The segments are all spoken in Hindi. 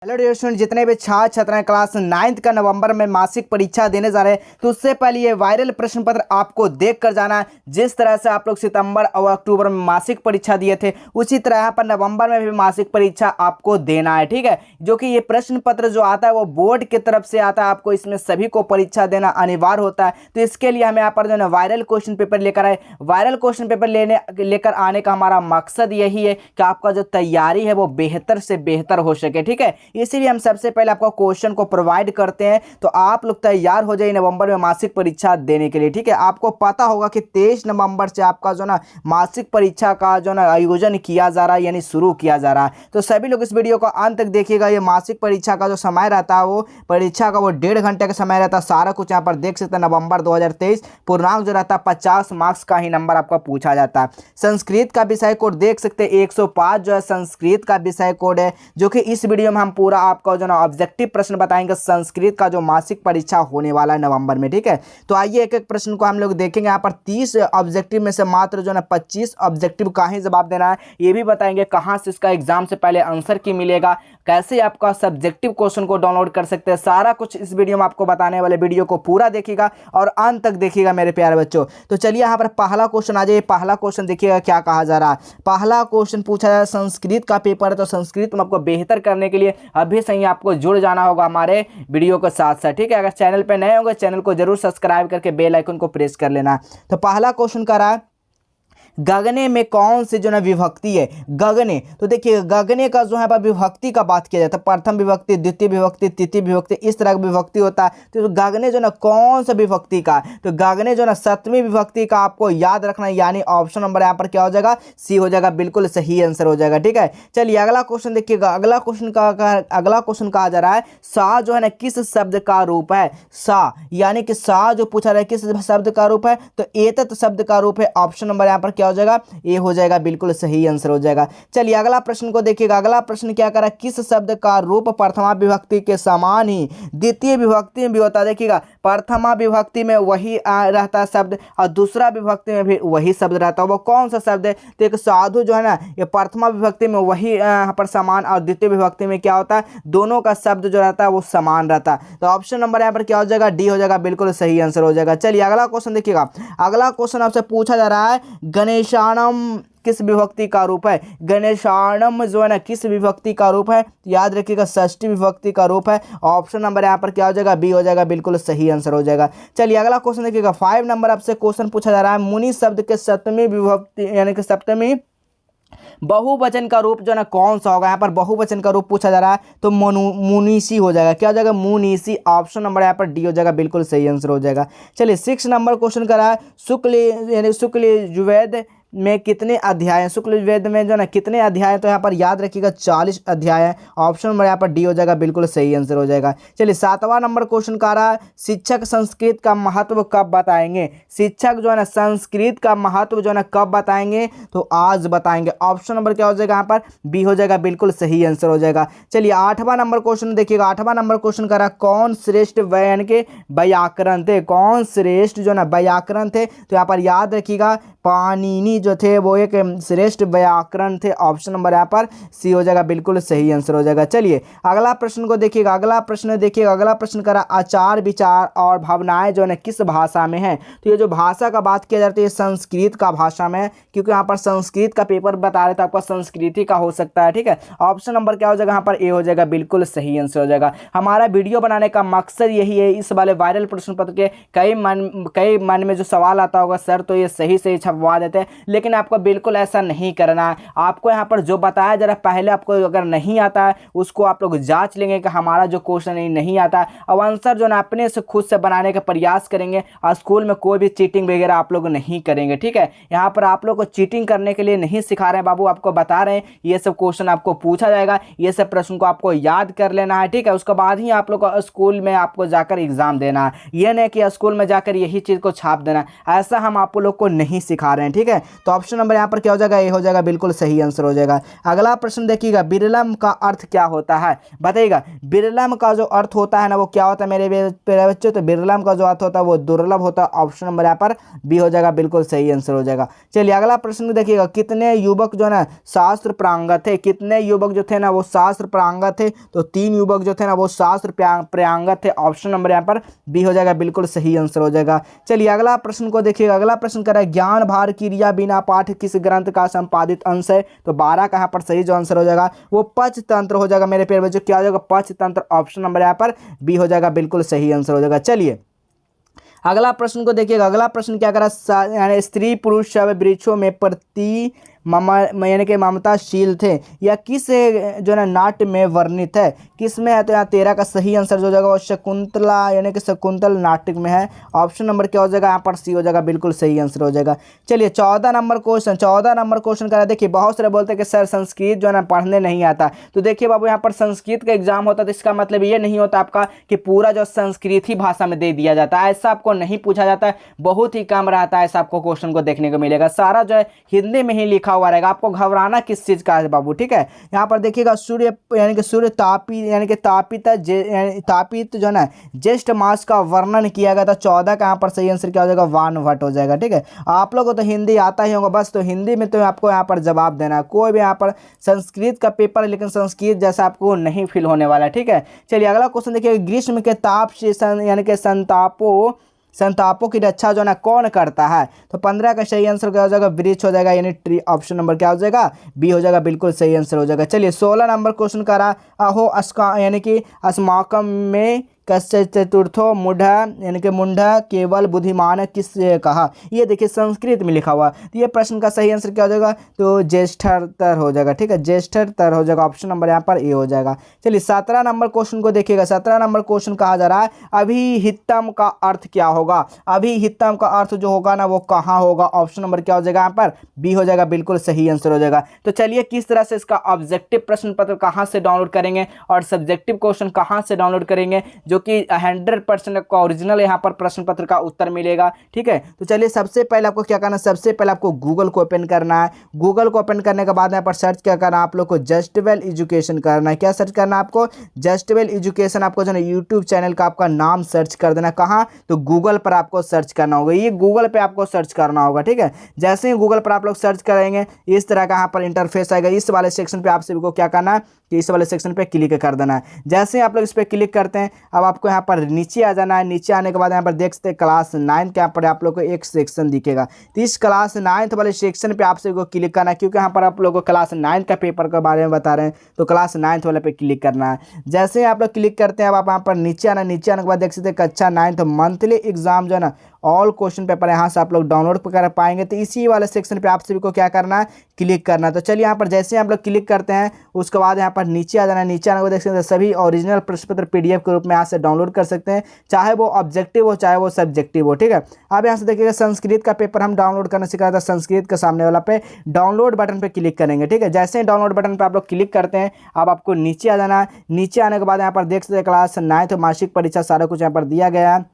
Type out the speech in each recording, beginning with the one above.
हेलो डियर स्टूडेंट, जितने भी छात्र छात्राएं क्लास 9th का नवंबर में मासिक परीक्षा देने जा रहे हैं तो उससे पहले ये वायरल प्रश्न पत्र आपको देख कर जाना है। जिस तरह से आप लोग सितंबर और अक्टूबर में मासिक परीक्षा दिए थे उसी तरह यहाँ पर नवंबर में भी मासिक परीक्षा आपको देना है। ठीक है, जो कि ये प्रश्न पत्र जो आता है वो बोर्ड की तरफ से आता है, आपको इसमें सभी को परीक्षा देना अनिवार्य होता है। तो इसके लिए हम यहाँ पर जो है वायरल क्वेश्चन पेपर लेकर आए। वायरल क्वेश्चन पेपर लेकर आने का हमारा मकसद यही है कि आपका जो तैयारी है वो बेहतर से बेहतर हो सके। ठीक है, इसीलिए हम सबसे पहले आपको क्वेश्चन को प्रोवाइड करते हैं तो आप लोग तैयार हो जाइए नवंबर में मासिक परीक्षा देने के लिए। ठीक है, आपको पता होगा कि 23 नवंबर से आपका जो ना मासिक परीक्षा का जो ना आयोजन किया जा रहा है, यानी शुरू किया जा रहा है। तो सभी लोग इस वीडियो को अंत तक देखिएगा। ये मासिक परीक्षा का जो समय रहता है वो परीक्षा का वो 1.5 घंटे का समय रहता है। सारा कुछ यहाँ पर देख सकते हैं। नवंबर 2023 पूर्णांक जो रहता है 50 मार्क्स का ही नंबर आपका पूछा जाता है। संस्कृत का विषय कोड देख सकते हैं 105 जो है संस्कृत का विषय कोड है, जो कि इस वीडियो में हम पूरा आपका जो ना ऑब्जेक्टिव प्रश्न बताएंगे संस्कृत का जो मासिक परीक्षा होने वाला है नवंबर में। ठीक है, तो आइए एक एक प्रश्न को हम लोग देखेंगे। यहाँ पर 30 ऑब्जेक्टिव में से मात्र जो ना 25 ऑब्जेक्टिव का ही जवाब देना है। ये भी बताएंगे कहाँ से इसका एग्जाम से पहले आंसर की मिलेगा, कैसे आपका सब्जेक्टिव क्वेश्चन को डाउनलोड कर सकते हैं। सारा कुछ इस वीडियो में आपको बताने वाले, वीडियो को पूरा देखिएगा और अंत तक देखिएगा मेरे प्यारे बच्चों। तो चलिए यहाँ पर पहला क्वेश्चन आ जाइए। पहला क्वेश्चन देखिएगा क्या कहा जा रहा है। पहला क्वेश्चन पूछा जा रहा है, संस्कृत का पेपर है तो संस्कृत में आपको बेहतर करने के लिए अभी से ही आपको जुड़ जाना होगा हमारे वीडियो के साथ साथ। ठीक है, अगर चैनल पे नए होंगे चैनल को जरूर सब्सक्राइब करके बेल आइकन को प्रेस कर लेना। तो पहला क्वेश्चन कर रहा है, गगने में कौन सी जो है विभक्ति है। गगने, तो देखिए गगने का जो है पर विभक्ति का बात किया जाता है। प्रथम विभक्ति, द्वितीय विभक्ति, तृतीय विभक्ति, इस तरह का विभक्ति होता है। तो गगने जो ना कौन सा विभक्ति का, तो गगने जो ना 7वीं विभक्ति का आपको याद रखना है, यानी ऑप्शन नंबर यहाँ पर क्या हो जाएगा, सी हो जाएगा। बिल्कुल सही आंसर हो जाएगा। ठीक है, चलिए अगला क्वेश्चन देखिएगा। अगला क्वेश्चन कहा जा रहा है, सा जो है ना किस शब्द का रूप है। सा यानी कि सा जो पूछा रहा है किस शब्द का रूप है, तो एतत् शब्द का रूप है। ऑप्शन नंबर यहाँ पर क्या हो जाएगा, ये हो जाएगा। बिल्कुल सही आंसर हो जाएगा। चलिए अगला प्रश्न को देखिएगा। अगला प्रश्न क्या कर रहा है, किस शब्द का रूप प्रथमा विभक्ति के समान ही द्वितीय विभक्ति में भी होता है। देखिएगा प्रथमा विभक्ति में वही रहता है शब्द और दूसरा विभक्ति में भी वही शब्द रहता है। वो कौन सा शब्द है, तो एक साधु जो है ना ये प्रथमा विभक्ति में वही यहाँ पर समान और द्वितीय विभक्ति में क्या होता है, दोनों का शब्द जो रहता है वो समान रहता है। तो ऑप्शन नंबर यहाँ पर क्या हो जाएगा, डी हो जाएगा। बिल्कुल सही आंसर हो जाएगा। चलिए अगला क्वेश्चन देखिएगा। अगला क्वेश्चन आपसे पूछा जा रहा है, गणेशाणम किस विभक्ति का रूप है। गणेशाणम जो है ना किस विभक्ति का रूप है, याद रखिएगा षष्ठी विभक्ति का रूप है। ऑप्शन नंबर यहाँ पर क्या हो जाएगा, बी हो जाएगा। बिल्कुल सही आंसर हो जाएगा। चलिए अगला क्वेश्चन देखिएगा। 5 नंबर आपसे क्वेश्चन पूछा जा रहा है, मुनि शब्द के 7वीं विभक्ति यानी कि 7वीं बहुवचन का रूप जो है ना कौन सा होगा। यहाँ पर बहुवचन का रूप पूछा जा रहा है तो मुनीसी हो जाएगा। क्या हो जाएगा, मुनीसी। ऑप्शन नंबर यहाँ पर डी हो जाएगा। बिल्कुल सही आंसर हो जाएगा। चलिए 6 नंबर क्वेश्चन करा है, शुक्ल यानी शुक्ल यजुर्वेद में कितने अध्याय हैं। शुक्ल यजुर्वेद में जो ना कितने अध्याय, तो यहाँ पर याद रखिएगा 40 अध्याय है। ऑप्शन नंबर यहाँ पर डी हो जाएगा। बिल्कुल सही आंसर हो जाएगा। चलिए 7वां नंबर क्वेश्चन का रहा है, शिक्षक संस्कृत का महत्व कब बताएंगे। शिक्षक जो है ना संस्कृत का महत्व जो है ना कब बताएंगे, तो आज बताएंगे। ऑप्शन नंबर क्या हो जाएगा, यहाँ पर बी हो जाएगा। बिल्कुल सही आंसर हो जाएगा। चलिए 8वां नंबर क्वेश्चन देखिएगा। 8वां नंबर क्वेश्चन का रहा, कौन श्रेष्ठ यानी के व्याकरण थे। कौन श्रेष्ठ जो ना व्याकरण थे, तो यहाँ पर याद रखिएगा पाणिनि जो थे वो एक श्रेष्ठ व्याकरण थे। ऑप्शन नंबर यहाँ पर सी हो जाएगा। बिल्कुल सही आंसर हो जाएगा। चलिए अगला प्रश्न को देखिएगा। अगला प्रश्न देखिएगा। अगला प्रश्न करा, आचार विचार और भावनाएं जो है किस भाषा में है। तो ये जो भाषा का बात किया जाती है संस्कृत का भाषा में, क्योंकि यहाँ पर संस्कृत का पेपर बता रहे थे आपका संस्कृति का हो सकता है। ठीक है, ऑप्शन नंबर क्या हो जाएगा, यहाँ पर ए हो जाएगा। बिल्कुल सही आंसर हो जाएगा। हमारा वीडियो बनाने का मकसद यही है, इस वाले वायरल प्रश्न पत्र के कई मन में जो सवाल आता होगा, सर तो ये सही सही छपवा देते हैं, लेकिन आपको बिल्कुल ऐसा नहीं करना है। आपको यहाँ पर जो बताया जरा पहले, आपको अगर नहीं आता है उसको आप लोग जांच लेंगे कि हमारा जो क्वेश्चन नहीं आता, और आंसर जो ना अपने से खुद से बनाने का प्रयास करेंगे। और स्कूल में कोई भी चीटिंग वगैरह आप लोग नहीं करेंगे। ठीक है, यहाँ पर आप लोग को चीटिंग करने के लिए नहीं सिखा रहे हैं बाबू, आपको बता रहे हैं ये सब क्वेश्चन आपको पूछा जाएगा, ये सब प्रश्न को आपको याद कर लेना है। ठीक है, उसके बाद ही आप लोग को स्कूल में आपको जाकर एग्जाम देना है। ये नहीं कि स्कूल में जाकर यही चीज़ को छाप देना, ऐसा हम आप लोग को नहीं सिखा रहे हैं। ठीक है, तो ऑप्शन नंबर यहाँ पर क्या हो जाएगा, ए हो जाएगा, बिल्कुल सही आंसर हो जाएगा। अगला प्रश्न देखिएगा, बिरलम का अर्थ क्या होता है, बताइएगा। बिरलम का जो अर्थ होता है ना वो क्या होता है मेरे बच्चों, तो बिरलम का जो अर्थ होता है वो दुर्लभ होता है। ऑप्शन नंबर यहाँ पर बी हो जाएगा, बिल्कुल सही आंसर हो जाएगा। चलिए अगला प्रश्न देखिएगा, कितने युवक जो है ना शास्त्र प्रांगत थे, कितने युवक जो थे ना वो शास्त्र प्रांगत थे, तो 3 युवक जो थे ना वो शास्त्र प्रांगत थे। ऑप्शन नंबर यहाँ पर बी हो जाएगा, बिल्कुल सही आंसर हो जाएगा। चलिए अगला प्रश्न को देखिएगा, अगला प्रश्न कर रहा है, ज्ञान भार क्रिया बिना पाठ किस ग्रंथ का संपादित अंश है, तो 12 का यहाँ पर सही जो आंसर हो जाएगा वो पंचतंत्र हो जाएगा मेरे प्यारे बच्चों, क्या हो जाएगा, पंचतंत्र। ऑप्शन नंबर यहाँ पर बी हो जाएगा, बिल्कुल सही आंसर हो जाएगा। चलिए अगला प्रश्न को देखिएगा, अगला प्रश्न क्या करा, यानी स्त्री पुरुष सब वृक्षों में प्रति यानी कि ममताशील थे, या किस जो है नाट्य में वर्णित है, किस में है, तो यहाँ 13 का सही आंसर जो हो जाएगा वो शकुंतला यानी कि शकुंतल नाटक में है। ऑप्शन नंबर क्या हो जाएगा, यहाँ पर सी हो जाएगा, बिल्कुल सही आंसर हो जाएगा। चलिए 14 नंबर क्वेश्चन करा। देखिए बहुत सारे बोलते हैं कि सर संस्कृत जो है ना पढ़ने नहीं आता, तो देखिए बाबू यहाँ पर संस्कृत का एग्जाम होता है तो इसका मतलब ये नहीं होता आपका कि पूरा जो संस्कृत ही भाषा में दे दिया जाता है, ऐसा आपको नहीं पूछा जाता है, बहुत ही कम रहता है ऐसा आपको क्वेश्चन को देखने को मिलेगा, सारा जो है हिंदी में ही लिखा हुआ रहेगा। आपको घबराना किस चीज का है बाबू, ठीक है। यहाँ पर देखिएगा सूर्य यानी कि सूर्य तापी यानी कि तापित जो है ना ज्येष्ठ मास का वर्णन किया गया था। 14 का यहाँ पर सही आंसर क्या हो जाएगा, वानवट हो जाएगा, ठीक है। आप लोगों को तो हिंदी आता ही होगा, बस तो हिंदी में तो आपको यहाँ पर जवाब देना है। कोई भी यहाँ पर संस्कृत का पेपर है लेकिन संस्कृत जैसा आपको नहीं फील होने वाला है, ठीक है। चलिए अगला क्वेश्चन देखिए, ग्रीष्म के ताप से यानी कि संतापों की रक्षा जो है ना कौन करता है, तो 15 का सही आंसर क्या हो जाएगा, वृक्ष हो जाएगा, यानी ट्री। ऑप्शन नंबर क्या हो जाएगा, बी हो जाएगा, बिल्कुल सही आंसर हो जाएगा। चलिए 16 नंबर क्वेश्चन करा, अहो अस्का यानी कि अस्माकम में कस्य चतुर्थो मुंडा यानी कि मुंडा केवल बुद्धिमान किससे कहा, ये देखिए संस्कृत में लिखा हुआ। तो ये प्रश्न का सही आंसर क्या हो जाएगा, तो ज्येष्ठतर हो जाएगा, ठीक है, ज्येष्ठतर हो जाएगा। ऑप्शन नंबर यहाँ पर ए हो जाएगा। चलिए 17 नंबर क्वेश्चन को देखिएगा, 17 नंबर क्वेश्चन कहा जा रहा है, अभिहितम का अर्थ क्या होगा, अभिहितम का अर्थ जो होगा ना वो कहाँ होगा। ऑप्शन नंबर क्या हो जाएगा, यहाँ पर बी हो जाएगा, बिल्कुल सही आंसर हो जाएगा। तो चलिए किस तरह से इसका ऑब्जेक्टिव प्रश्न पत्र कहाँ से डाउनलोड करेंगे और सब्जेक्टिव क्वेश्चन कहाँ से डाउनलोड करेंगे, जो कि 100% का ओरिजिनल यहाँ पर प्रश्न पत्र का उत्तर मिलेगा, ठीक है। तो चलिए सबसे पहले आपको क्या करना है, सबसे पहले आपको गूगल को ओपन करना है। गूगल को ओपन करने के बाद यहाँ पर सर्च क्या करना है, आप लोग को जस्ट वेल एजुकेशन करना है। क्या सर्च करना है आपको, जस्ट वेल एजुकेशन। आपको जो है यूट्यूब चैनल का आपका नाम सर्च कर देना, कहाँ, तो गूगल पर आपको सर्च करना होगा, ये गूगल पे आपको सर्च करना होगा, ठीक है। जैसे ही गूगल पर आप लोग सर्च करेंगे इस तरह का यहाँ पर इंटरफेस आएगा। इस वाले सेक्शन पे आप सभी को क्या करना है कि इस वाले सेक्शन पे क्लिक कर देना है। जैसे ही आप लोग इस पर क्लिक करते हैं अब आपको यहाँ पर नीचे आ जाना है। नीचे आने के बाद यहाँ पर देख सकते हैं क्लास 9 के यहाँ पर आप लोग को एक सेक्शन दिखेगा। तो इस क्लास 9 वाले सेक्शन पे आप सभी को क्लिक करना है, क्योंकि यहाँ पर आप लोग को क्लास 9 का पेपर के बारे में बता रहे हैं, तो क्लास 9 वाले पे क्लिक करना है। जैसे ही आप लोग क्लिक करते हैं अब आप यहाँ पर नीचे आना, नीचे आने के बाद देख सकते हैं कक्षा 9 मंथली एग्जाम जो है ना ऑल क्वेश्चन पेपर यहाँ से आप लोग डाउनलोड कर पाएंगे। तो इसी वाले सेक्शन पे आप सभी को क्या करना है, क्लिक करना है। तो चलिए यहाँ पर जैसे आप लोग क्लिक करते हैं उसके बाद यहाँ पर नीचे आ जाना है। नीचे आने को देख सकते हैं सभी ओरिजिनल प्रश्न पत्र PDF के रूप में यहाँ से डाउनलोड कर सकते हैं, चाहे वो ऑब्जेक्टिव हो चाहे वो सब्जेक्टिव हो, ठीक है। अब यहाँ से देखिएगा संस्कृत का पेपर हम डाउनलोड करना सीख रहा था, संस्कृत के सामने वाला पे डाउनलोड बटन पे क्लिक करेंगे, ठीक है। जैसे ही डाउनलोड बटन पर आप लोग क्लिक करते हैं अब आपको नीचे आ जाना है। नीचे आने के बाद यहाँ पर देख सकते हैं क्लास 9 मासिक परीक्षा सारा कुछ यहाँ पर दिया गया है,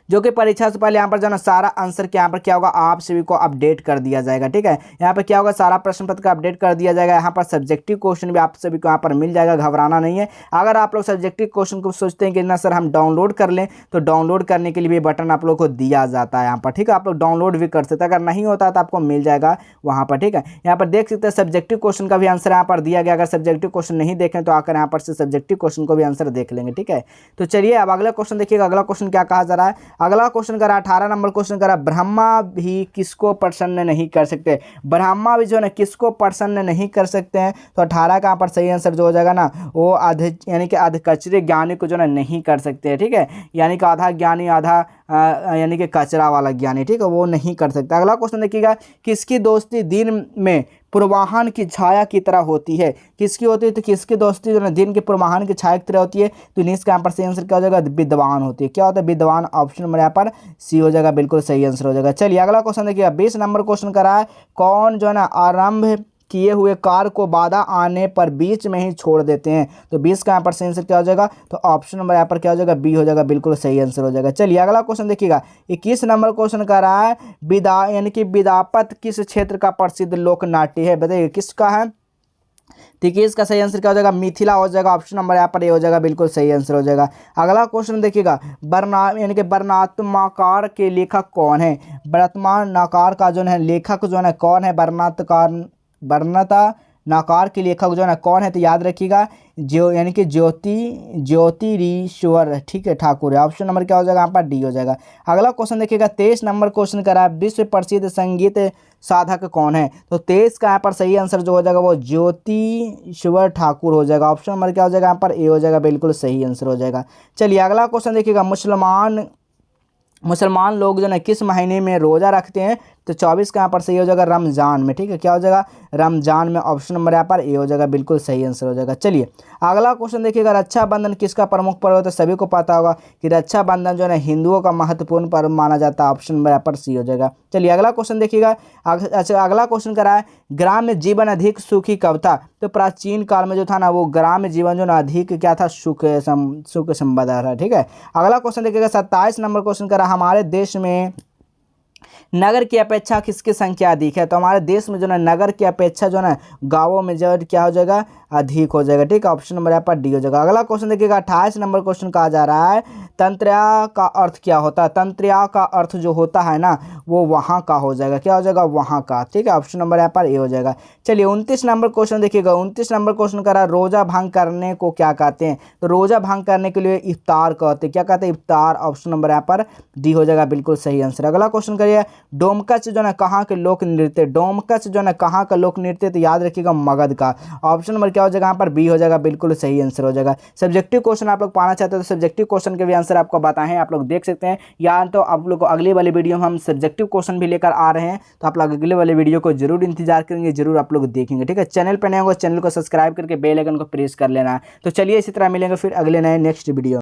जो कि परीक्षा से पहले यहाँ पर जो ना सारा आंसर के यहाँ पर क्या होगा आप सभी को अपडेट कर दिया जाएगा, ठीक है। यहाँ पर क्या होगा सारा प्रश्न पत्र का अपडेट कर दिया जाएगा। यहाँ पर सब्जेक्टिव क्वेश्चन भी आप सभी को यहाँ पर मिल जाएगा, घबराना नहीं है। अगर आप लोग सब्जेक्टिव क्वेश्चन को सोचते हैं कि ना सर हम डाउनलोड कर लें, तो डाउनलोड करने के लिए भी बटन आप लोग को दिया जाता है यहाँ पर, ठीक है। आप लोग डाउनलोड भी कर सकते हैं, अगर नहीं होता तो आपको मिल जाएगा वहाँ पर, ठीक है। यहाँ पर देख सकते हैं सब्जेक्टिव क्वेश्चन का भी आंसर यहाँ पर दिया गया। अगर सब्जेक्टिव क्वेश्चन नहीं देखें तो आकर यहाँ पर से सब्जेक्टिव क्वेश्चन को भी आंसर देख लेंगे, ठीक है। तो चलिए अब अगला क्वेश्चन देखिएगा, अगला क्वेश्चन क्या कहा जा रहा है। अगला क्वेश्चन करा 18 नंबर क्वेश्चन करा, ब्रह्मा भी किसको प्रसन्न नहीं कर सकते, ब्रह्मा भी जो है ना किसको प्रसन्न नहीं कर सकते हैं। तो 18 का यहाँ पर सही आंसर जो हो जाएगा ना वो आधे यानी कि आधे कचरे ज्ञानी को जो ना नहीं कर सकते हैं, ठीक है। यानी कि आधा ज्ञानी आधा यानी कि कचरा वाला ज्ञानी, ठीक है, वो नहीं कर सकता। अगला क्वेश्चन देखिएगा, किसकी दोस्ती दिन में पूर्वाह्न की छाया की तरह होती है, किसकी होती है, तो किसकी दोस्ती जो है दिन के पूर्वाह्न की छाया की तरह होती है। तो इसका यहाँ पर सही आंसर क्या हो जाएगा, विद्वान होती है। क्या होता है, विद्वान। ऑप्शन नंबर यहाँ पर सी हो जाएगा, बिल्कुल सही आंसर हो जाएगा। चलिए अगला क्वेश्चन देखिएगा 20 नंबर क्वेश्चन करा है, कौन जो है ना आरंभ किए हुए कार्य को बाधा आने पर बीच में ही छोड़ देते हैं। तो 20 का यहाँ पर सही आंसर क्या हो जाएगा, तो ऑप्शन नंबर यहाँ पर क्या हो जाएगा, बी हो जाएगा, बिल्कुल सही आंसर हो जाएगा। चलिए अगला क्वेश्चन देखिएगा, 21 नंबर क्वेश्चन कर रहा है विदा यानी कि विदापत किस क्षेत्र का प्रसिद्ध लोक नाट्य है, बताइए किसका है। ठीक है, इसका सही आंसर क्या हो जाएगा, मिथिला हो जाएगा, ऑप्शन नंबर यहाँ पर ए हो जाएगा, बिल्कुल सही आंसर हो जाएगा। अगला क्वेश्चन देखिएगा, यानी कि वर्णात्मकार के लेखक कौन है। वर्णात्मकार का जो है लेखक जो है कौन है, वर्णता नाकार के लेखक जो है कौन है, तो याद रखिएगा यानी कि ज्योतिरीश्वर, ठीक है, ठाकुर है। ऑप्शन नंबर क्या हो जाएगा, यहाँ पर डी हो जाएगा। अगला क्वेश्चन देखिएगा, 23 नंबर क्वेश्चन करा है विश्व प्रसिद्ध संगीत साधक कौन है। तो 23 का यहाँ पर सही आंसर जो हो जाएगा वो ज्योतिरीश्वर ठाकुर हो जाएगा। ऑप्शन नंबर क्या हो जाएगा, यहाँ पर ए हो जाएगा, बिल्कुल सही आंसर हो जाएगा। चलिए अगला क्वेश्चन देखिएगा, मुसलमान लोग जो है किस महीने में रोज़ा रखते हैं। तो 24 का यहाँ पर सही हो जाएगा, रमज़ान में, ठीक है, क्या हो जाएगा, रमज़ान में। ऑप्शन नंबर यहाँ पर ए हो जाएगा, बिल्कुल सही आंसर हो जाएगा। चलिए अगला क्वेश्चन देखिएगा, रक्षाबंधन किसका प्रमुख पर्व है। तो सभी को पता होगा कि रक्षाबंधन जो है हिंदुओं का महत्वपूर्ण पर्व माना जाता है। ऑप्शन नंबर यहाँ पर सी हो जाएगा। चलिए अगला क्वेश्चन देखिएगा, अच्छा अगला क्वेश्चन करा है ग्राम्य जीवन अधिक सुखी कब था। तो प्राचीन काल में जो था ना वो ग्राम्य जीवन जो ना अधिक क्या था, सुख संबंध था, ठीक है। अगला क्वेश्चन देखिएगा, 27 नंबर क्वेश्चन करा, हमारे देश में नगर की अपेक्षा किसकी संख्या अधिक है। तो हमारे देश में जो है नगर की अपेक्षा जो है गांवों में जो क्या हो जाएगा, अधिक हो जाएगा, ठीक है। ऑप्शन नंबर यहाँ पर डी हो जाएगा। अगला क्वेश्चन देखिएगा, 28 नंबर क्वेश्चन कहा जा रहा है तंत्र्या का अर्थ क्या होता है। तंत्र्या का अर्थ जो होता है ना वो वहाँ का हो जाएगा, क्या हो जाएगा, वहाँ का, ठीक है। ऑप्शन नंबर यहाँ पर ए हो जाएगा। चलिए 29 नंबर क्वेश्चन देखिएगा, 29 नंबर क्वेश्चन करा रोजा भंग करने को क्या कहते हैं। तो रोजा भंग करने के लिए इफ्तार कहते हैं, क्या कहते हैं, इफ्तार। ऑप्शन नंबर यहाँ पर डी हो जाएगा, बिल्कुल सही आंसर। अगला क्वेश्चन करिए, डोमकच जो है कहाँ के लोक नृत्य। डोमकच जो है कहाँ का लोक नृत्य, तो याद रखिएगा मगध का। ऑप्शन नंबर क्या हो जाएगा, यहाँ पर बी हो जाएगा, बिल्कुल सही आंसर हो जाएगा। सब्जेक्टिव क्वेश्चन आप लोग पाना चाहते हैं तो सब्जेक्टिव क्वेश्चन के भी आंसर आपको बताएं, आप लोग देख सकते हैं। या तो आप लोग को अगले वाले वीडियो में हम सब्जेक्टिव क्वेश्चन भी लेकर आ रहे हैं, तो आप लोग अगले वाले वीडियो को जरूर इंतजार करेंगे, जरूर आप लोग देखेंगे, ठीक है। चैनल पर नए होंगे चैनल को सब्सक्राइब करके बेल आइकन को प्रेस कर लेना है। तो चलिए इसी तरह मिलेंगे फिर अगले नए नेक्स्ट वीडियो।